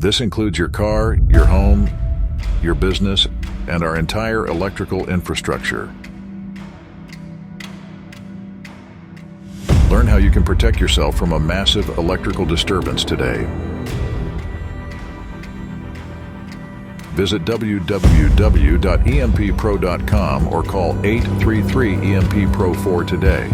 This includes your car, your home, your business, and our entire electrical infrastructure. Learn how you can protect yourself from a massive electrical disturbance today. Visit www.empro.com or call 833-EMP-PRO4 today.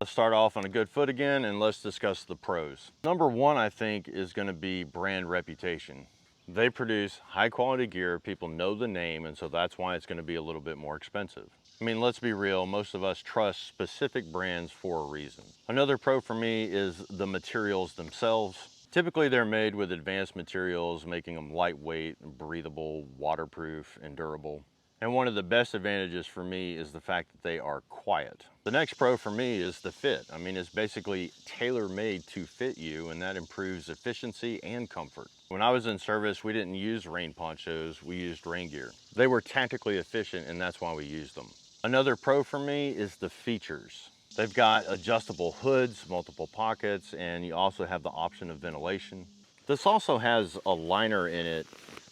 Let's start off on a good foot again and let's discuss the pros. Number one, I think, is going to be brand reputation. They produce high quality gear, people know the name, and so that's why it's going to be a little bit more expensive. I mean, let's be real, most of us trust specific brands for a reason. Another pro for me is the materials themselves. Typically they're made with advanced materials, making them lightweight, breathable, waterproof, and durable. And one of the best advantages for me is the fact that they are quiet. The next pro for me is the fit. I mean, it's basically tailor-made to fit you, and that improves efficiency and comfort. When I was in service, we didn't use rain ponchos, we used rain gear. They were tactically efficient, and that's why we used them. Another pro for me is the features. They've got adjustable hoods, multiple pockets, and you also have the option of ventilation. This also has a liner in it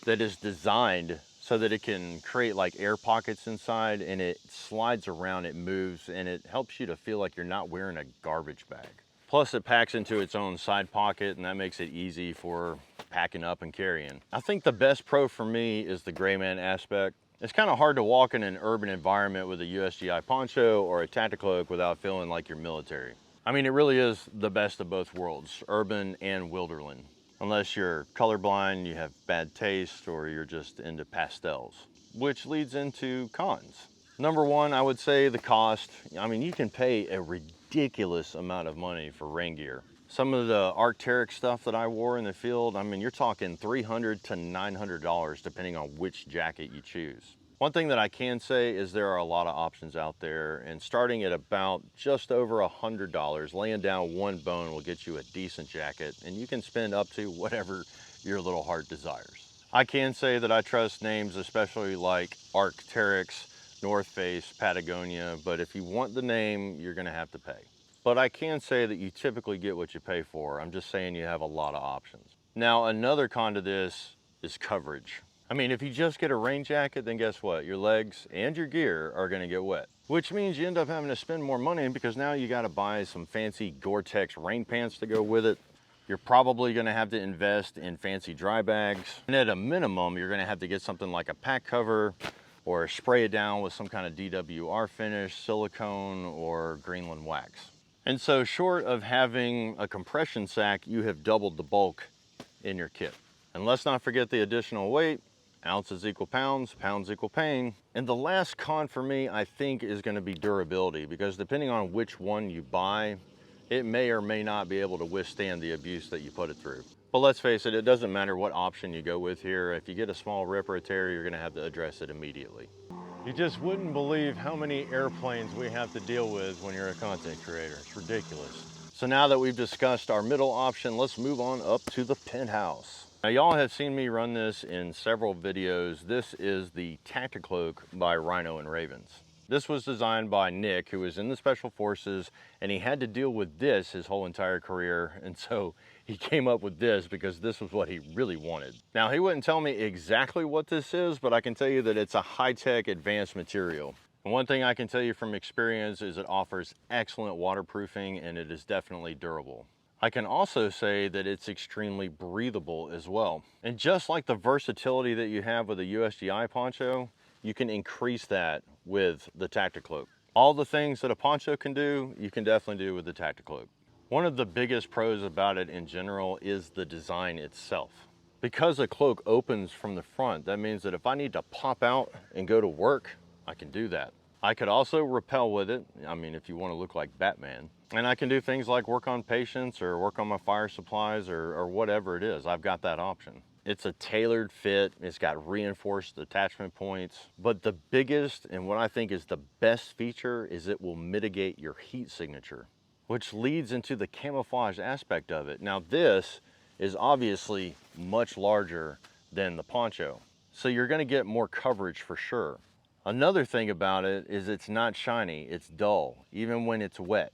that is designed so that it can create like air pockets inside, and it slides around, it moves, and it helps you to feel like you're not wearing a garbage bag. Plus it packs into its own side pocket, and that makes it easy for packing up and carrying. I think the best pro for me is the gray man aspect. It's kind of hard to walk in an urban environment with a USGI poncho or a Tacti-Cloak without feeling like you're military. I mean, it really is the best of both worlds, urban and wilderland. Unless you're colorblind, you have bad taste, or you're just into pastels, which leads into cons. Number one, I would say the cost. I mean, you can pay a ridiculous amount of money for rain gear. Some of the Archery stuff that I wore in the field, I mean, you're talking $300 to $900 depending on which jacket you choose. One thing that I can say is there are a lot of options out there, and starting at about just over $100, laying down one bone will get you a decent jacket, and you can spend up to whatever your little heart desires. I can say that I trust names especially like Archery, North Face, Patagonia, but if you want the name, you're gonna have to pay. But I can say that you typically get what you pay for. I'm just saying you have a lot of options. Now, another con to this is coverage. I mean, if you just get a rain jacket, then guess what? Your legs and your gear are gonna get wet, which means you end up having to spend more money because now you gotta buy some fancy Gore-Tex rain pants to go with it. You're probably gonna have to invest in fancy dry bags. And at a minimum, you're gonna have to get something like a pack cover or spray it down with some kind of DWR finish, silicone, or Greenland wax. And so short of having a compression sack, you have doubled the bulk in your kit. And let's not forget the additional weight. Ounces equal pounds, pounds equal pain. And the last con for me, I think, is gonna be durability, because depending on which one you buy, it may or may not be able to withstand the abuse that you put it through. But let's face it, it doesn't matter what option you go with here. If you get a small rip or a tear, you're gonna have to address it immediately. You just wouldn't believe how many airplanes we have to deal with when you're a content creator. It's ridiculous. So now that we've discussed our middle option, let's move on up to the penthouse. Now, y'all have seen me run this in several videos. This is the Tacti-Cloak by Rhino and Ravens. This was designed by Nick, who was in the Special Forces, and he had to deal with this his whole entire career. And so he came up with this because this was what he really wanted. Now, he wouldn't tell me exactly what this is, but I can tell you that it's a high-tech advanced material. And one thing I can tell you from experience is it offers excellent waterproofing, and it is definitely durable. I can also say that it's extremely breathable as well. And just like the versatility that you have with a USGI poncho, you can increase that with the Tacti-Cloak. All the things that a poncho can do, you can definitely do with the Tacti-Cloak. One of the biggest pros about it in general is the design itself. Because the cloak opens from the front, that means that if I need to pop out and go to work, I can do that. I could also rappel with it, I mean, if you want to look like Batman. And I can do things like work on patients or work on my fire supplies or whatever it is. I've got that option. It's a tailored fit. It's got reinforced attachment points. But the biggest and what I think is the best feature is it will mitigate your heat signature, which leads into the camouflage aspect of it. Now, this is obviously much larger than the poncho, so you're going to get more coverage for sure. Another thing about it is it's not shiny, it's dull, even when it's wet.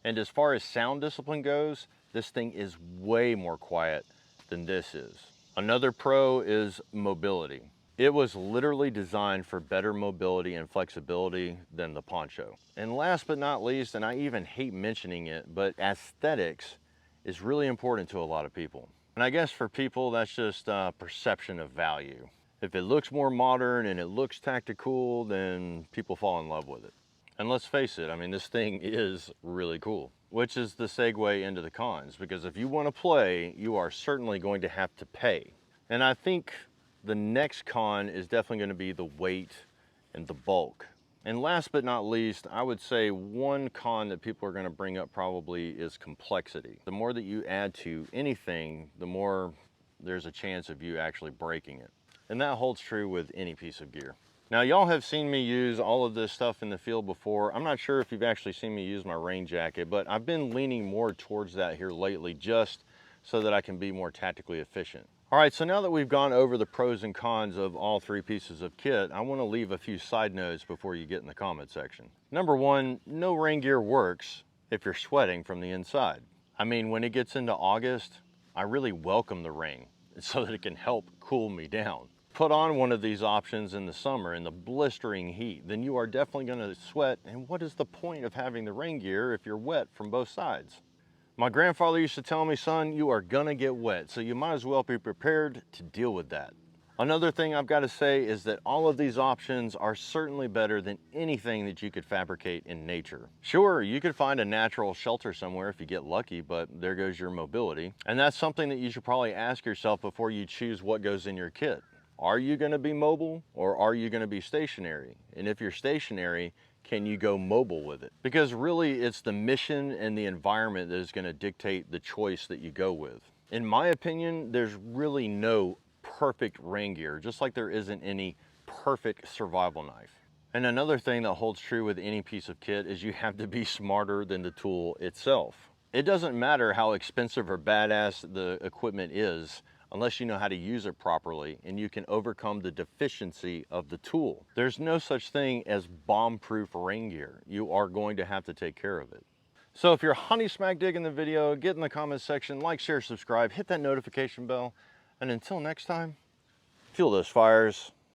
And as far as sound discipline goes, this thing is way more quiet than this is. Another pro is mobility. It was literally designed for better mobility and flexibility than the poncho. And last but not least, and I even hate mentioning it, but aesthetics is really important to a lot of people. And I guess for people, that's just perception of value. If it looks more modern and it looks tactical, then people fall in love with it. And let's face it, I mean, this thing is really cool, which is the segue into the cons, because if you want to play, you are certainly going to have to pay. And I think the next con is definitely going to be the weight and the bulk. And last but not least, I would say one con that people are going to bring up probably is complexity. The more that you add to anything, the more there's a chance of you actually breaking it. And that holds true with any piece of gear. Now, y'all have seen me use all of this stuff in the field before. I'm not sure if you've actually seen me use my rain jacket, but I've been leaning more towards that here lately just so that I can be more tactically efficient. All right, so now that we've gone over the pros and cons of all three pieces of kit, I want to leave a few side notes before you get in the comment section. Number one, no rain gear works if you're sweating from the inside. I mean, when it gets into August, I really welcome the rain so that it can help cool me down. Put on one of these options in the summer in the blistering heat, then you are definitely going to sweat, and what is the point of having the rain gear if you're wet from both sides? My grandfather used to tell me, son, you are gonna get wet, so you might as well be prepared to deal with that. Another thing I've got to say is that all of these options are certainly better than anything that you could fabricate in nature. Sure, you could find a natural shelter somewhere if you get lucky, but there goes your mobility. And that's something that you should probably ask yourself before you choose what goes in your kit. Are you gonna be mobile or are you gonna be stationary? And if you're stationary, can you go mobile with it? Because really it's the mission and the environment that is gonna dictate the choice that you go with. In my opinion, there's really no perfect rain gear, just like there isn't any perfect survival knife. And another thing that holds true with any piece of kit is you have to be smarter than the tool itself. It doesn't matter how expensive or badass the equipment is, unless you know how to use it properly and you can overcome the deficiency of the tool. There's no such thing as bomb-proof rain gear. You are going to have to take care of it. So if you're honey smack digging the video, get in the comment section, like, share, subscribe, hit that notification bell, and until next time, fuel those fires.